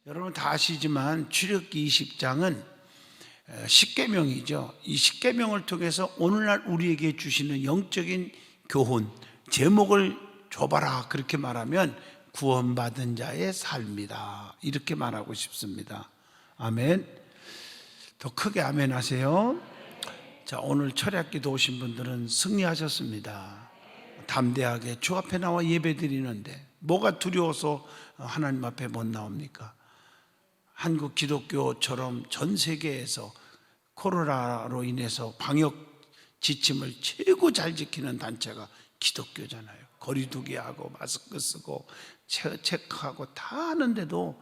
여러분 다 아시지만 출애굽기 20장은 십계명이죠. 이 십계명을 통해서 오늘날 우리에게 주시는 영적인 교훈, 제목을 줘봐라 그렇게 말하면 구원받은 자의 삶이다 이렇게 말하고 싶습니다. 아멘. 더 크게 아멘 하세요. 자, 오늘 철야기도 오신 분들은 승리하셨습니다. 담대하게 주 앞에 나와 예배 드리는데 뭐가 두려워서 하나님 앞에 못 나옵니까? 한국 기독교처럼 전 세계에서 코로나로 인해서 방역 지침을 최고 잘 지키는 단체가 기독교잖아요. 거리 두기 하고 마스크 쓰고 체크하고 다 하는데도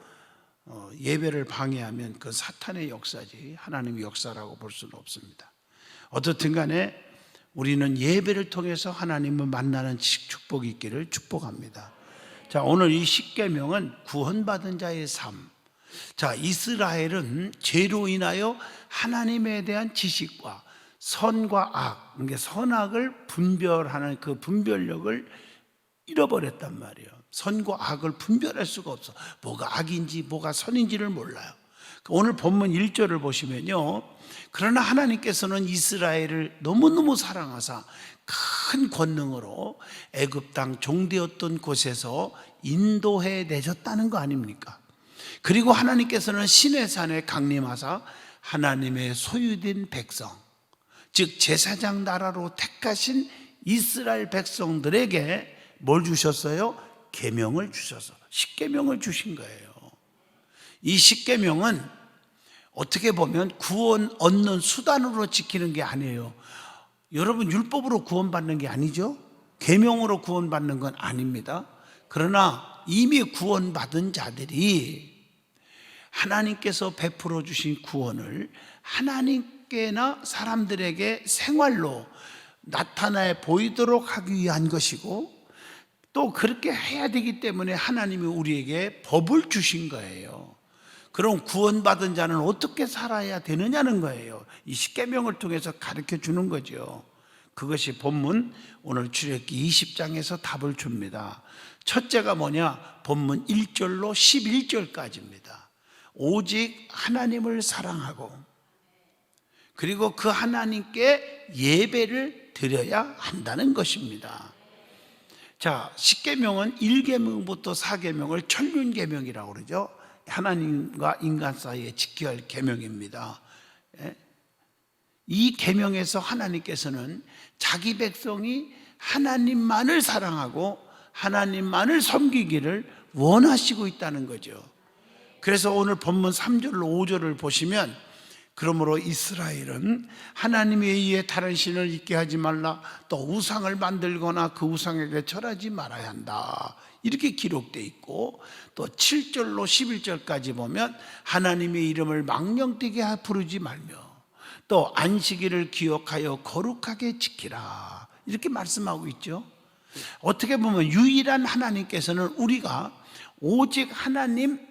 예배를 방해하면 그 사탄의 역사지 하나님의 역사라고 볼 수는 없습니다. 어떻든 간에 우리는 예배를 통해서 하나님을 만나는 축복이 있기를 축복합니다. 자, 오늘 이 십계명은 구원받은 자의 삶. 자, 이스라엘은 죄로 인하여 하나님에 대한 지식과 선과 악, 그러니까 선악을 분별하는 그 분별력을 잃어버렸단 말이에요. 선과 악을 분별할 수가 없어. 뭐가 악인지 뭐가 선인지를 몰라요. 오늘 본문 1절을 보시면요, 그러나 하나님께서는 이스라엘을 너무너무 사랑하사 큰 권능으로 애굽 땅 종되었던 곳에서 인도해 내셨다는 거 아닙니까? 그리고 하나님께서는 시내산에 강림하사 하나님의 소유된 백성, 즉 제사장 나라로 택하신 이스라엘 백성들에게 뭘 주셨어요? 계명을 주셔서 십계명을 주신 거예요. 이 십계명은 어떻게 보면 구원 얻는 수단으로 지키는 게 아니에요. 여러분, 율법으로 구원받는 게 아니죠. 계명으로 구원받는 건 아닙니다. 그러나 이미 구원받은 자들이 하나님께서 베풀어 주신 구원을 하나님께나 사람들에게 생활로 나타내 보이도록 하기 위한 것이고, 또 그렇게 해야 되기 때문에 하나님이 우리에게 법을 주신 거예요. 그럼 구원받은 자는 어떻게 살아야 되느냐는 거예요. 이 십계명을 통해서 가르쳐 주는 거죠. 그것이 본문 오늘 출애굽기 20장에서 답을 줍니다. 첫째가 뭐냐? 본문 1절로 11절까지입니다. 오직 하나님을 사랑하고 그리고 그 하나님께 예배를 드려야 한다는 것입니다. 자, 십계명은 1계명부터 4계명을 천륜계명이라고 그러죠. 하나님과 인간 사이에 지켜야 할 계명입니다. 이 계명에서 하나님께서는 자기 백성이 하나님만을 사랑하고 하나님만을 섬기기를 원하시고 있다는 거죠. 그래서 오늘 본문 3절로 5절을 보시면, 그러므로 이스라엘은 하나님에 의해 다른 신을 잊게 하지 말라, 또 우상을 만들거나 그 우상에게 절하지 말아야 한다 이렇게 기록되어 있고, 또 7절로 11절까지 보면 하나님의 이름을 망령되게 부르지 말며 또 안식일을 기억하여 거룩하게 지키라 이렇게 말씀하고 있죠. 어떻게 보면 유일한 하나님께서는 우리가 오직 하나님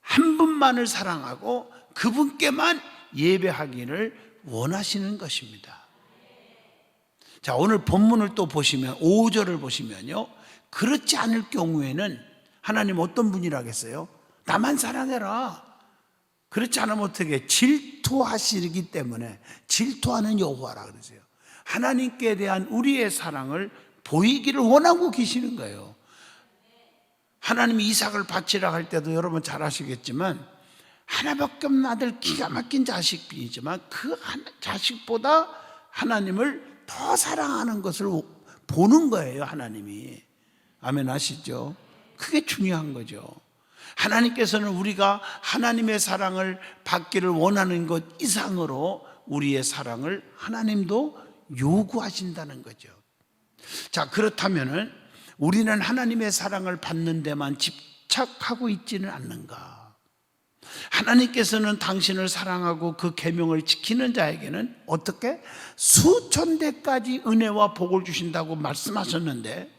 한 분만을 사랑하고 그분께만 예배하기를 원하시는 것입니다. 자, 오늘 본문을 또 보시면 5절을 보시면요, 그렇지 않을 경우에는 하나님 어떤 분이라겠어요? 나만 사랑해라. 그렇지 않으면 어떻게? 질투하시기 때문에 질투하는 여호와라 그러세요. 하나님께 대한 우리의 사랑을 보이기를 원하고 계시는 거예요. 하나님이 이삭을 바치라 할 때도 여러분 잘 아시겠지만 하나밖에 없는 아들 기가 막힌 자식이지만 그 자식보다 하나님을 더 사랑하는 것을 보는 거예요. 하나님이. 아멘 하시죠? 그게 중요한 거죠. 하나님께서는 우리가 하나님의 사랑을 받기를 원하는 것 이상으로 우리의 사랑을 하나님도 요구하신다는 거죠. 자, 그렇다면은 우리는 하나님의 사랑을 받는 데만 집착하고 있지는 않는가? 하나님께서는 당신을 사랑하고 그 계명을 지키는 자에게는 어떻게? 수천 대까지 은혜와 복을 주신다고 말씀하셨는데,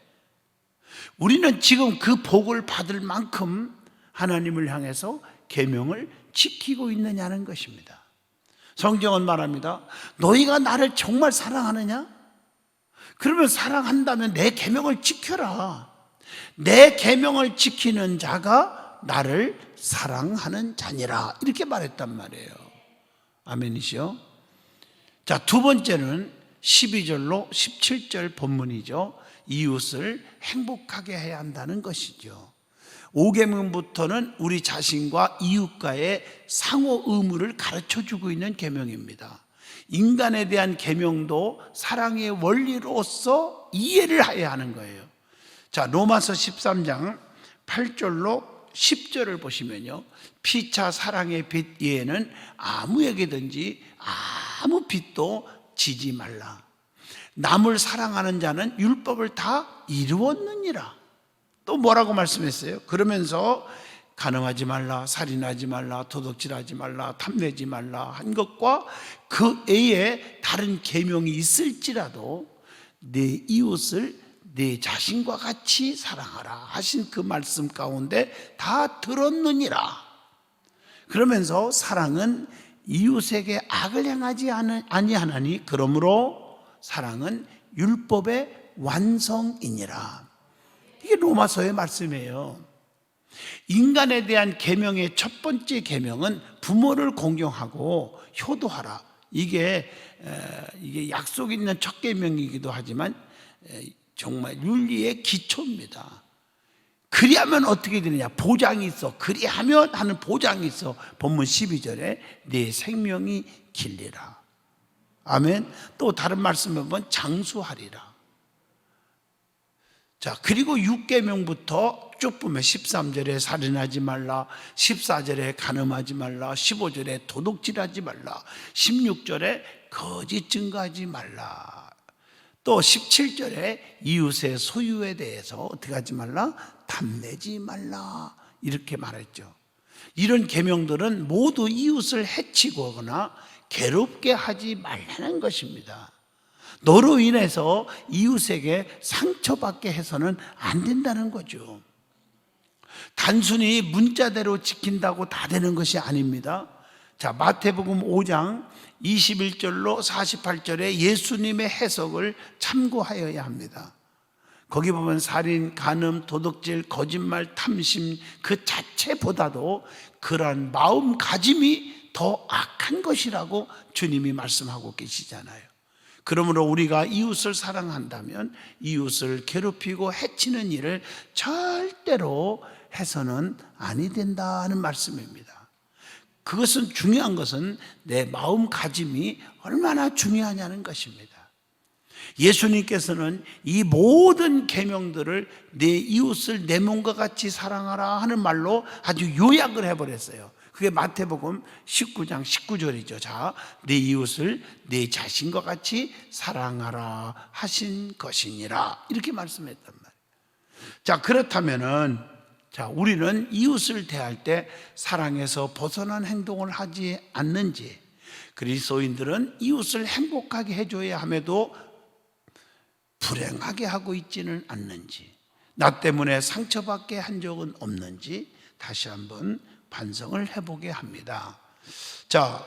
우리는 지금 그 복을 받을 만큼 하나님을 향해서 계명을 지키고 있느냐는 것입니다. 성경은 말합니다. 너희가 나를 정말 사랑하느냐? 그러면 사랑한다면 내 계명을 지켜라. 내 계명을 지키는 자가 나를 사랑하는 자니라 이렇게 말했단 말이에요. 아멘이시요? 자, 두 번째는 12절로 17절 본문이죠. 이웃을 행복하게 해야 한다는 것이죠. 5계명부터는 우리 자신과 이웃과의 상호 의무를 가르쳐주고 있는 계명입니다. 인간에 대한 계명도 사랑의 원리로서 이해를 해야 하는 거예요. 자, 로마서 13장 8절로 10절을 보시면요, 피차 사랑의 빚 이에는 아무에게든지 아무 빚도 지지 말라. 남을 사랑하는 자는 율법을 다 이루었느니라. 또 뭐라고 말씀했어요? 그러면서 간음하지 말라, 살인하지 말라, 도둑질하지 말라, 탐내지 말라 한 것과 그 외에 다른 계명이 있을지라도 내 이웃을 내 자신과 같이 사랑하라 하신 그 말씀 가운데 다 들었느니라. 그러면서 사랑은 이웃에게 악을 행하지 아니하나니 그러므로 사랑은 율법의 완성이니라. 이게 로마서의 말씀이에요. 인간에 대한 계명의 첫 번째 계명은 부모를 공경하고 효도하라. 이게 약속 있는 첫 계명이기도 하지만 정말 윤리의 기초입니다. 그리하면 어떻게 되느냐? 보장이 있어. 그리하면 하는 보장이 있어. 본문 12절에 내 생명이 길리라. 아멘. 또 다른 말씀을 보면 장수하리라. 자, 그리고 6계명부터 쭉 보면 13절에 살인하지 말라, 14절에 간음하지 말라, 15절에 도둑질하지 말라, 16절에 거짓 증거하지 말라. 또 17절에 이웃의 소유에 대해서 어떻게 하지 말라? 탐내지 말라. 이렇게 말했죠. 이런 계명들은 모두 이웃을 해치거나 괴롭게 하지 말라는 것입니다. 너로 인해서 이웃에게 상처받게 해서는 안 된다는 거죠. 단순히 문자대로 지킨다고 다 되는 것이 아닙니다. 자, 마태복음 5장 21절로 48절에 예수님의 해석을 참고하여야 합니다. 거기 보면 살인, 간음, 도둑질, 거짓말, 탐심 그 자체보다도 그러한 마음가짐이 더 악한 것이라고 주님이 말씀하고 계시잖아요. 그러므로 우리가 이웃을 사랑한다면 이웃을 괴롭히고 해치는 일을 절대로 해서는 아니 된다는 말씀입니다. 그것은 중요한 것은 내 마음가짐이 얼마나 중요하냐는 것입니다. 예수님께서는 이 모든 계명들을 내 이웃을 내 몸과 같이 사랑하라 하는 말로 아주 요약을 해버렸어요. 그게 마태복음 19장 19절이죠. 자, 내 이웃을 내 자신과 같이 사랑하라 하신 것이니라 이렇게 말씀했단 말이에요. 자, 그렇다면은 우리는 이웃을 대할 때 사랑에서 벗어난 행동을 하지 않는지, 그리스도인들은 이웃을 행복하게 해줘야 함에도 불행하게 하고 있지는 않는지, 나 때문에 상처받게 한 적은 없는지 다시 한번 반성을 해보게 합니다. 자,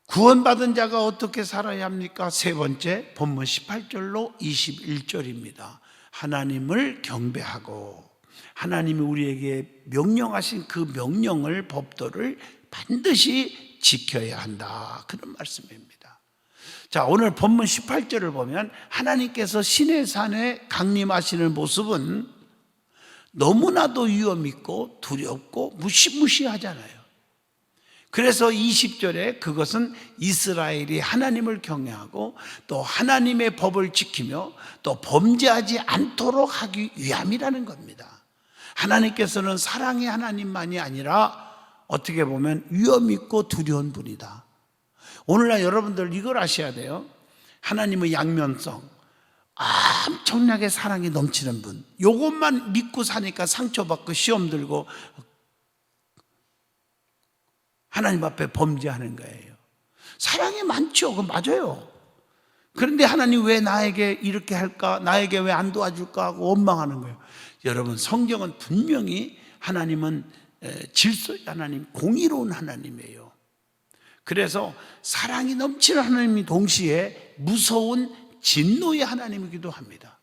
구원받은 자가 어떻게 살아야 합니까? 세 번째, 본문 18절로 21절입니다. 하나님을 경배하고 하나님이 우리에게 명령하신 그 명령을, 법도를 반드시 지켜야 한다, 그런 말씀입니다. 자, 오늘 본문 18절을 보면 하나님께서 시내산에 강림하시는 모습은 너무나도 위험 있고 두렵고 무시무시하잖아요. 그래서 20절에 그것은 이스라엘이 하나님을 경외하고 또 하나님의 법을 지키며 또 범죄하지 않도록 하기 위함이라는 겁니다. 하나님께서는 사랑의 하나님만이 아니라 어떻게 보면 위험 있고 두려운 분이다. 오늘날 여러분들 이걸 아셔야 돼요. 하나님의 양면성, 엄청나게 사랑이 넘치는 분, 요것만 믿고 사니까 상처받고 시험 들고 하나님 앞에 범죄하는 거예요. 사랑이 많죠. 그건 맞아요. 그런데 하나님 왜 나에게 이렇게 할까? 나에게 왜 안 도와줄까? 하고 원망하는 거예요. 여러분, 성경은 분명히 하나님은 질서의 하나님, 공의로운 하나님이에요. 그래서 사랑이 넘치는 하나님이 동시에 무서운 진노의 하나님이기도 합니다.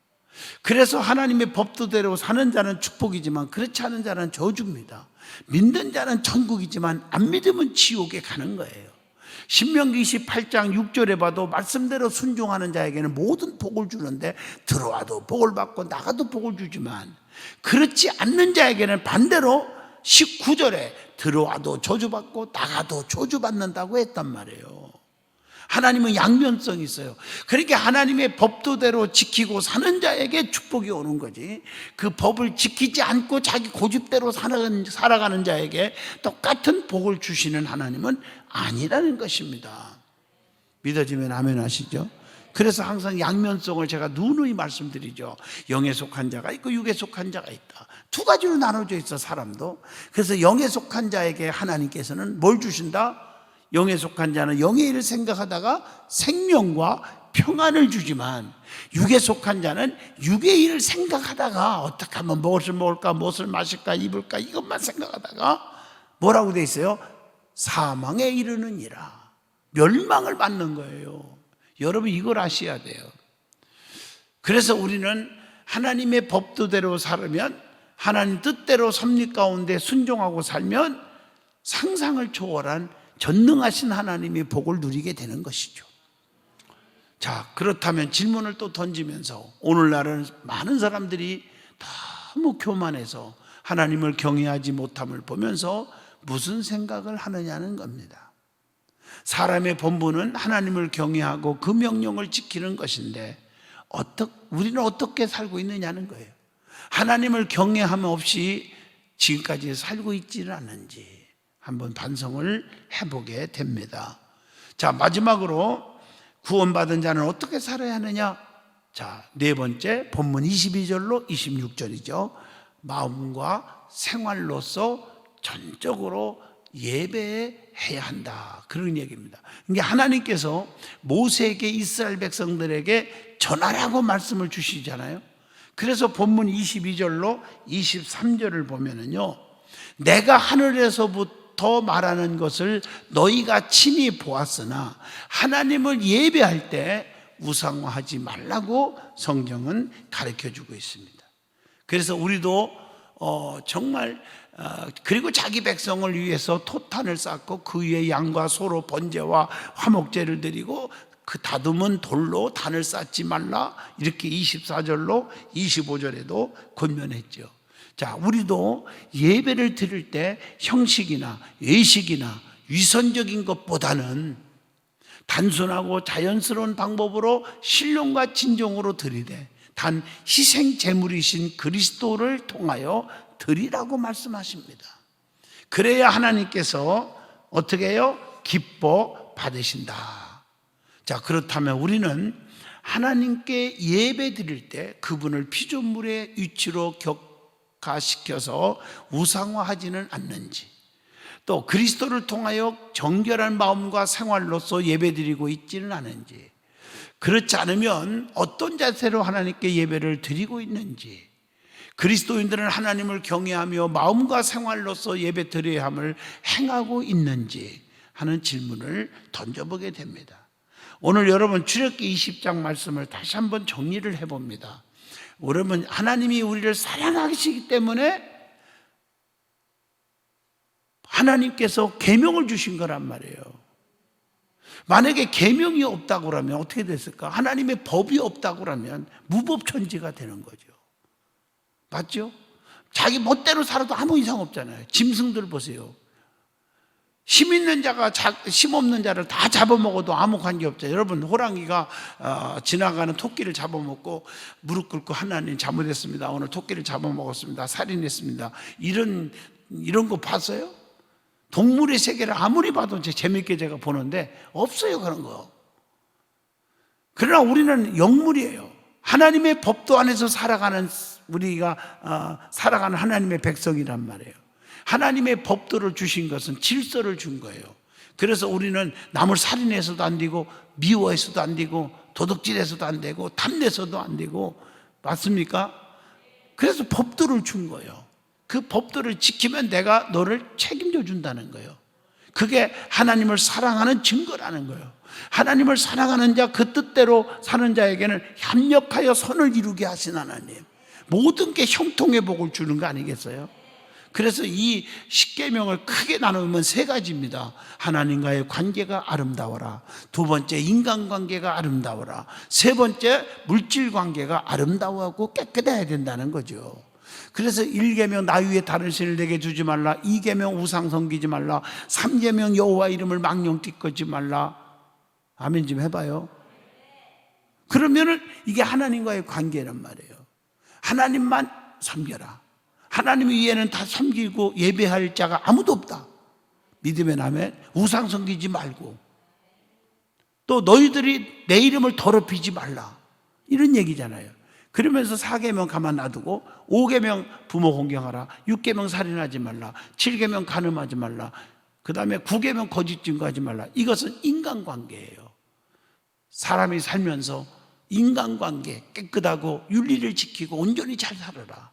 그래서 하나님의 법도대로 사는 자는 축복이지만 그렇지 않은 자는 저주입니다. 믿는 자는 천국이지만 안 믿으면 지옥에 가는 거예요. 신명기 28장 6절에 봐도 말씀대로 순종하는 자에게는 모든 복을 주는데 들어와도 복을 받고 나가도 복을 주지만 그렇지 않는 자에게는 반대로 19절에 들어와도 저주받고 나가도 저주받는다고 했단 말이에요. 하나님은 양면성이 있어요. 그러니까 하나님의 법도대로 지키고 사는 자에게 축복이 오는 거지, 그 법을 지키지 않고 자기 고집대로 살아가는 자에게 똑같은 복을 주시는 하나님은 아니라는 것입니다. 믿어지면 아멘 하시죠? 그래서 항상 양면성을 제가 누누이 말씀드리죠. 영에 속한 자가 있고 육에 속한 자가 있다. 두 가지로 나눠져 있어, 사람도. 그래서 영에 속한 자에게 하나님께서는 뭘 주신다? 영에 속한 자는 영의 일을 생각하다가 생명과 평안을 주지만 육에 속한 자는 육의 일을 생각하다가 어떻게 하면 무엇을 먹을까, 무엇을 마실까, 입을까 이것만 생각하다가 뭐라고 돼 있어요? 사망에 이르느니라. 멸망을 받는 거예요. 여러분 이걸 아셔야 돼요. 그래서 우리는 하나님의 법도대로 살면, 하나님 뜻대로 섭리 가운데 순종하고 살면 상상을 초월한 전능하신 하나님의 복을 누리게 되는 것이죠. 자, 그렇다면 질문을 또 던지면서, 오늘날은 많은 사람들이 너무 교만해서 하나님을 경외하지 못함을 보면서 무슨 생각을 하느냐는 겁니다. 사람의 본분은 하나님을 경외하고 그 명령을 지키는 것인데 우리는 어떻게 살고 있느냐는 거예요. 하나님을 경외함 없이 지금까지 살고 있지는 않은지 한번 반성을 해보게 됩니다. 자, 마지막으로 구원받은 자는 어떻게 살아야 하느냐? 자, 네 번째, 본문 22절로 26절이죠. 마음과 생활로서 전적으로 예배해야 한다, 그런 얘기입니다. 그러니까 하나님께서 모세에게 이스라엘 백성들에게 전하라고 말씀을 주시잖아요. 그래서 본문 22절로 23절을 보면은요, 내가 하늘에서부터 말하는 것을 너희가 친히 보았으나 하나님을 예배할 때 우상화하지 말라고 성경은 가르쳐주고 있습니다. 그래서 우리도 정말 그리고 자기 백성을 위해서 토탄을 쌓고 그 위에 양과 소로 번제와 화목제를 드리고 그 다듬은 돌로 단을 쌓지 말라, 이렇게 24절로 25절에도 권면했죠. 자, 우리도 예배를 드릴 때 형식이나 외식이나 위선적인 것보다는 단순하고 자연스러운 방법으로 신령과 진정으로 드리되 단 희생 제물이신 그리스도를 통하여 드리라고 말씀하십니다. 그래야 하나님께서 어떻게 해요? 기뻐 받으신다. 자, 그렇다면 우리는 하나님께 예배 드릴 때 그분을 피조물의 위치로 격화시켜서 우상화하지는 않는지, 또 그리스도를 통하여 정결한 마음과 생활로서 예배 드리고 있지는 않은지, 그렇지 않으면 어떤 자세로 하나님께 예배를 드리고 있는지, 그리스도인들은 하나님을 경외하며 마음과 생활로서 예배 드려야 함을 행하고 있는지 하는 질문을 던져보게 됩니다. 오늘 여러분 출애굽기 20장 말씀을 다시 한번 정리를 해봅니다. 여러분, 하나님이 우리를 사랑하시기 때문에 하나님께서 계명을 주신 거란 말이에요. 만약에 계명이 없다고 그러면 어떻게 됐을까? 하나님의 법이 없다고 그러면 무법천지가 되는 거죠. 맞죠? 자기 멋대로 살아도 아무 이상 없잖아요. 짐승들 보세요. 힘 있는 자가 힘 없는 자를 다 잡아먹어도 아무 관계없죠. 여러분, 호랑이가 지나가는 토끼를 잡아먹고 무릎 꿇고 하나님 잘못했습니다, 오늘 토끼를 잡아먹었습니다, 살인했습니다, 이런 거 봤어요? 동물의 세계를 아무리 봐도 재밌게 제가 보는데 없어요, 그런 거. 그러나 우리는 영물이에요. 하나님의 법도 안에서 살아가는 우리가 살아가는 하나님의 백성이란 말이에요. 하나님의 법도를 주신 것은 질서를 준 거예요. 그래서 우리는 남을 살인해서도 안 되고 미워해서도 안 되고 도둑질해서도 안 되고 탐내서도 안 되고, 맞습니까? 그래서 법도를 준 거예요. 그 법도를 지키면 내가 너를 책임져 준다는 거예요. 그게 하나님을 사랑하는 증거라는 거예요. 하나님을 사랑하는 자, 그 뜻대로 사는 자에게는 협력하여 선을 이루게 하신 하나님, 모든 게 형통의 복을 주는 거 아니겠어요? 그래서 이 십계명을 크게 나누면 세 가지입니다. 하나님과의 관계가 아름다워라, 두 번째 인간관계가 아름다워라, 세 번째 물질관계가 아름다워하고 깨끗해야 된다는 거죠. 그래서 1계명 나 위에 다른 신을 내게 두지 말라, 2계명 우상 섬기지 말라, 3계명 여호와 이름을 망령 띠끄지 말라. 아멘 좀 해봐요. 그러면은 이게 하나님과의 관계란 말이에요. 하나님만 섬겨라. 하나님 위에는 다 섬기고 예배할 자가 아무도 없다. 믿음의 아멘. 우상 섬기지 말고, 또 너희들이 내 이름을 더럽히지 말라, 이런 얘기잖아요. 그러면서 4계명 가만 놔두고 5계명 부모 공경하라, 6계명 살인하지 말라, 7계명 간음하지 말라, 그 다음에 9계명 거짓 증거하지 말라. 이것은 인간관계예요. 사람이 살면서 인간관계 깨끗하고 윤리를 지키고 온전히 잘 살아라,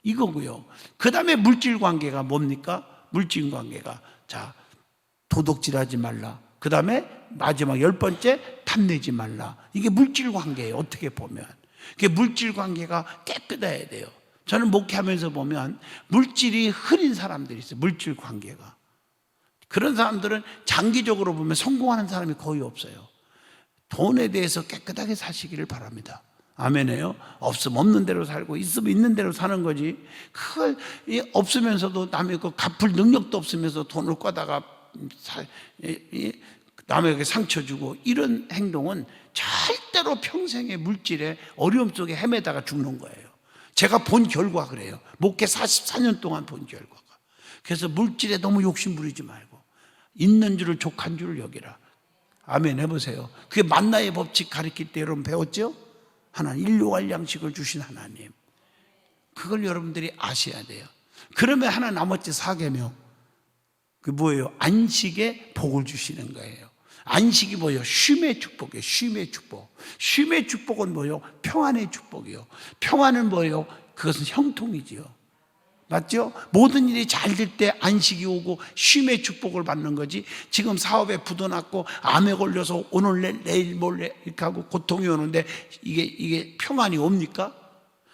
이거고요. 그 다음에 물질관계가 뭡니까? 물질관계가, 자, 도둑질하지 말라, 그 다음에 마지막 10번째 탐내지 말라. 이게 물질관계예요. 어떻게 보면 그게 물질관계가 깨끗해야 돼요. 저는 목회하면서 보면 물질이 흐린 사람들이 있어요. 물질관계가. 그런 사람들은 장기적으로 보면 성공하는 사람이 거의 없어요. 돈에 대해서 깨끗하게 사시기를 바랍니다. 아멘이에요. 없으면 없는 대로 살고 있으면 있는 대로 사는 거지, 그걸 없으면서도 남의 거 갚을 능력도 없으면서 돈을 꿔다가 남에게 상처 주고, 이런 행동은 절대로 평생의 물질의 어려움 속에 헤매다가 죽는 거예요. 제가 본 결과 그래요. 목회 44년 동안 본 결과가. 그래서 물질에 너무 욕심 부리지 말고 있는 줄을 족한 줄을 여기라. 아멘 해보세요. 그게 만나의 법칙 가르칠 때 여러분 배웠죠? 하나님, 일용할 양식을 주신 하나님, 그걸 여러분들이 아셔야 돼요. 그러면 하나 나머지 4계명, 그 뭐예요? 안식에 복을 주시는 거예요. 안식이 뭐예요? 쉼의 축복이에요. 쉼의 축복. 쉼의 축복은 뭐예요? 평안의 축복이요. 평안은 뭐예요? 그것은 형통이지요. 맞죠? 모든 일이 잘 될 때 안식이 오고 쉼의 축복을 받는 거지, 지금 사업에 부도났고 암에 걸려서 오늘 내일 몰래 이렇게 하고 고통이 오는데 이게 평안이 옵니까?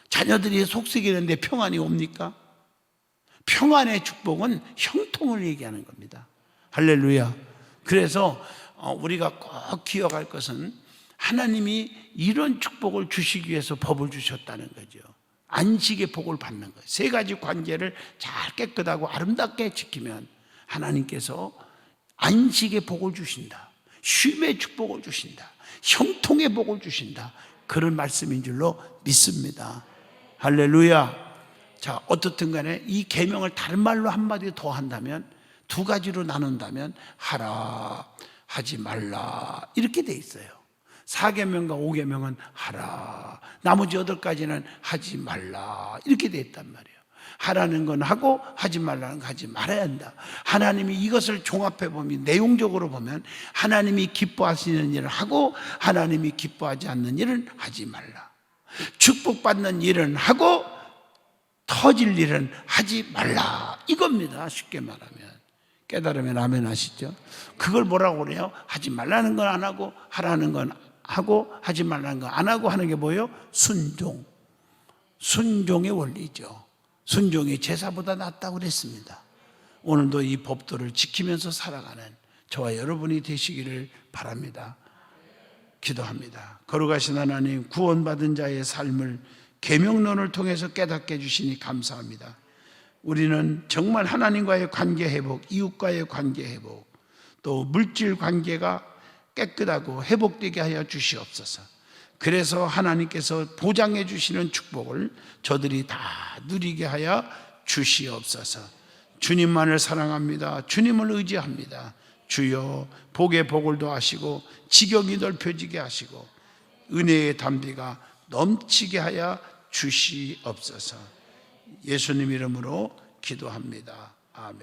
자녀들이 속썩이는데 평안이 옵니까? 평안의 축복은 형통을 얘기하는 겁니다. 할렐루야. 그래서 우리가 꼭 기억할 것은 하나님이 이런 축복을 주시기 위해서 법을 주셨다는 거죠. 안식의 복을 받는 거예요. 세 가지 관계를 잘 깨끗하고 아름답게 지키면 하나님께서 안식의 복을 주신다, 쉼의 축복을 주신다, 형통의 복을 주신다, 그런 말씀인 줄로 믿습니다. 할렐루야. 자, 어떻든 간에 이 계명을 다른 말로 한마디 더 한다면, 두 가지로 나눈다면 하라, 하지 말라, 이렇게 돼 있어요. 4계명과 5계명은 하라, 나머지 8가지는 하지 말라, 이렇게 돼 있단 말이에요. 하라는 건 하고 하지 말라는 건 하지 말아야 한다. 하나님이 이것을 종합해 보면, 내용적으로 보면 하나님이 기뻐하시는 일을 하고 하나님이 기뻐하지 않는 일은 하지 말라. 축복받는 일은 하고 터질 일은 하지 말라, 이겁니다. 쉽게 말하면. 깨달으면 아멘 하시죠? 그걸 뭐라고 그래요? 하지 말라는 건 안 하고 하라는 건 하고 하지 말라는 건 안 하고 하는 게 뭐예요? 순종. 순종의 원리죠. 순종이 제사보다 낫다고 그랬습니다. 오늘도 이 법도를 지키면서 살아가는 저와 여러분이 되시기를 바랍니다. 기도합니다. 거룩하신 하나님, 구원받은 자의 삶을 계명론을 통해서 깨닫게 해주시니 감사합니다. 우리는 정말 하나님과의 관계 회복, 이웃과의 관계 회복, 또 물질 관계가 깨끗하고 회복되게 하여 주시옵소서. 그래서 하나님께서 보장해 주시는 축복을 저들이 다 누리게 하여 주시옵소서. 주님만을 사랑합니다. 주님을 의지합니다. 주여, 복의 복을 더하시고 지경이 넓혀지게 하시고 은혜의 담비가 넘치게 하여 주시옵소서. 예수님 이름으로 기도합니다. 아멘.